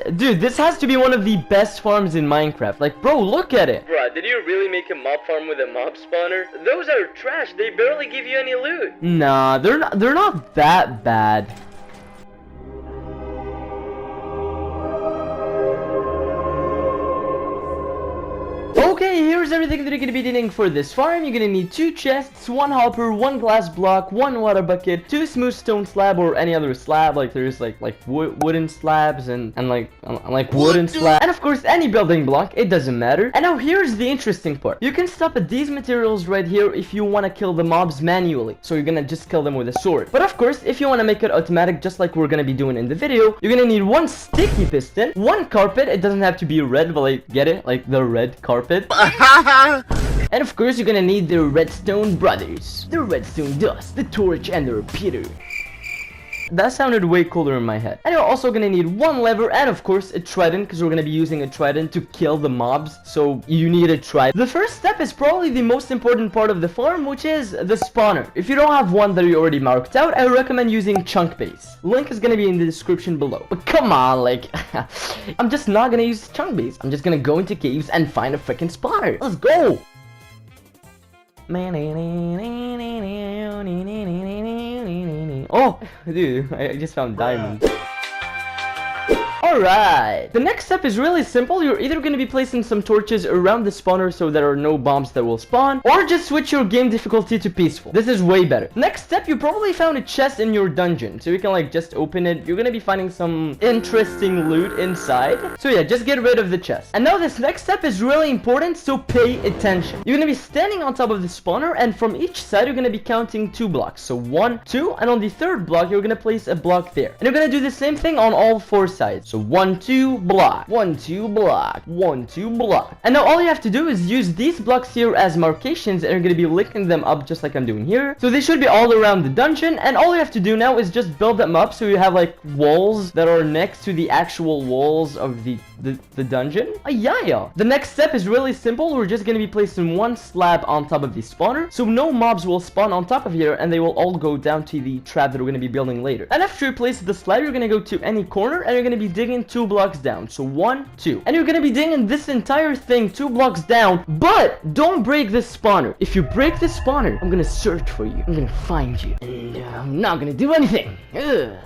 Dude, this has to be one of the best farms in Minecraft. Like, bro, look at it. Bruh, did you really make a mob farm with a mob spawner? Those are trash. They barely give you any loot. Nah, they're not that bad. Okay, here's everything that you're gonna be needing for this farm. You're gonna need 2 chests, 1 hopper, 1 glass block, 1 water bucket, 2 smooth stone slab or any other slab. Like there's like wooden slabs and wooden slab, and of course any building block. It doesn't matter. And now here's the interesting part. You can stop at these materials right here if you want to kill the mobs manually. So you're gonna just kill them with a sword. But of course, if you want to make it automatic, just like we're gonna be doing in the video, you're gonna need 1 sticky piston, 1 carpet. It doesn't have to be red, but like get it, like the red carpet. And of course you're gonna need the redstone brothers, the redstone dust, the torch, and the repeater. That sounded way cooler in my head. And you're also gonna need 1 lever and of course a trident, because we're gonna be using a trident to kill the mobs, so you need a trident. The first step is probably the most important part of the farm, which is the spawner. If you don't have one that you already marked out, I recommend using chunk base. Link is gonna be in the description below. But come on, like I'm just not gonna use chunk base. I'm just gonna go into caves and find a freaking spawner. Let's go. Oh, dude, I just found diamonds. Alright, the next step is really simple. You're either going to be placing some torches around the spawner so there are no bombs that will spawn, or just switch your game difficulty to peaceful. This is way better. Next step, you probably found a chest in your dungeon, so you can like just open it. You're going to be finding some interesting loot inside. So yeah, just get rid of the chest. And now this next step is really important, so pay attention. You're going to be standing on top of the spawner, and from each side you're going to be counting 2 blocks. So 1, 2, and on the 3rd block you're going to place a block there. And you're going to do the same thing on all 4 sides. So 1, 2 block, 1, 2 block, 1, 2 block. And now all you have to do is use these blocks here as markations, and you're going to be linking them up just like I'm doing here. So they should be all around the dungeon, and all you have to do now is just build them up so you have like walls that are next to the actual walls of the dungeon. Yeah. The next step is really simple. We're just going to be placing 1 slab on top of the spawner, so no mobs will spawn on top of here, and they will all go down to the trap that we're going to be building later. And after you place the slab, you're going to go to any corner, and you're going to be digging 2 blocks down. So 1, 2. And you're going to be digging this entire thing 2 blocks down, but don't break this spawner. If you break this spawner, I'm going to search for you. I'm going to find you, and I'm not going to do anything. And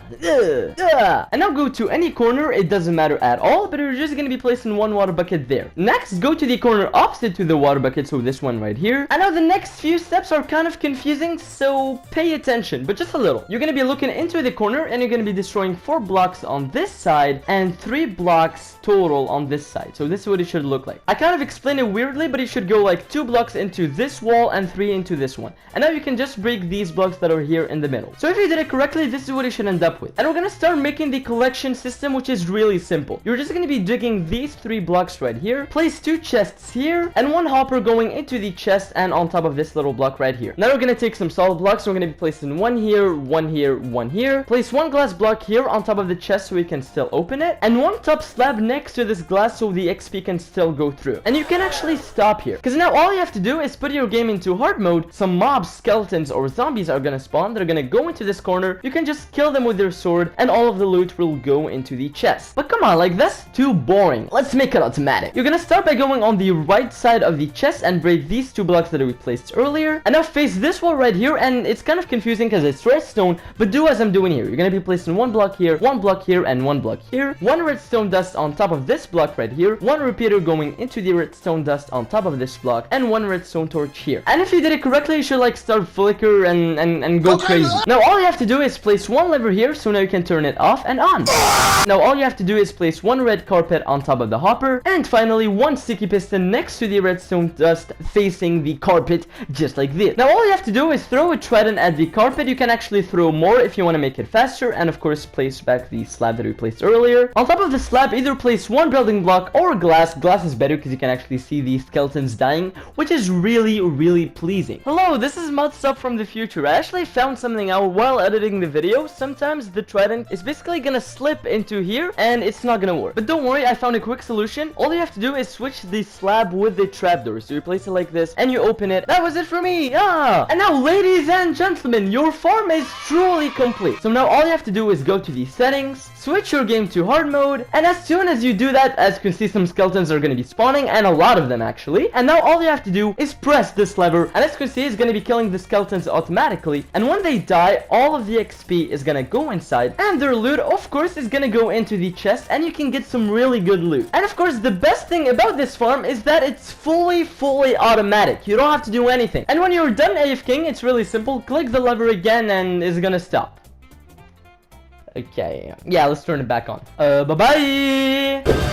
now go to any corner. It doesn't matter at all, but you're just going to be placing 1 water bucket there. Next, go to the corner opposite to the water bucket, so this one right here. And now the next few steps are kind of confusing, so pay attention, but just a little. You're going to be looking into the corner, and you're going to be destroying 4 blocks on this side and 3 blocks total on this side. So this is what it should look like. I kind of explained it weirdly, but it should go like 2 blocks into this wall and 3 into this one. And now you can just break these blocks that are here in the middle. So if you did it correctly, this is what you should end up with. And we're going to start making the collection system, which is really simple. You're just going to be digging these 3 blocks right here, place 2 chests here, and 1 hopper going into the chest and on top of this little block right here. Now we're going to take some solid blocks. So we're going to be placing 1 here, 1 here, 1 here. Place 1 glass block here on top of the chest so we can still open it, and 1 top slab next to this glass so the XP can still go through. And you can actually stop here, because now all you have to do is put your game into hard mode. Some mobs, skeletons, or zombies are going to spawn. They're going to go into this corner. You can just kill them with your sword, and all of the loot will go into the chest. But come on, like that's too boring. Let's make it automatic. You're going to start by going on the right side of the chest and break these 2 blocks that we placed earlier. And now face this wall right here, and it's kind of confusing because it's redstone, but do as I'm doing here. You're going to be placing 1 block here, 1 block here, and 1 block here. 1 redstone dust on top of this block right here, 1 repeater going into the redstone dust on top of this block, and 1 redstone torch here. And if you did it correctly, you should like start flicker and go crazy. Now all you have to do is place 1 lever here, so now you can turn it off and on. Now all you have to do is place 1 red carpet on top of the hopper, and finally 1 sticky piston next to the redstone dust facing the carpet, just like this. Now all you have to do is throw a trident at the carpet. You can actually throw more if you want to make it faster, and of course place back the slab that we placed earlier. On top of the slab, either place 1 building block or glass. Glass is better because you can actually see the skeletons dying, which is really pleasing. Hello, this is Mod from the future. I actually found something out while editing the video. Sometimes the trident is basically gonna slip into here and it's not gonna work. But don't worry, I found a quick solution. All you have to do is switch the slab with the trapdoor. So you place it like this and you open it. That was it for me. And now, ladies and gentlemen, your farm is truly complete. So now all you have to do is go to the settings, switch your game to hard mode, and as soon as you do that, as you can see, some skeletons are going to be spawning, and a lot of them actually. And now all you have to do is press this lever, and as you can see, it's going to be killing the skeletons automatically. And when they die, all of the XP is going to go inside, and their loot, of course, is going to go into the chest, and you can get some really good loot. And of course, the best thing about this farm is that it's fully automatic. You don't have to do anything. And when you're done AFKing, it's really simple. Click the lever again, and it's going to stop. Okay, yeah, let's turn it back on. Bye-bye!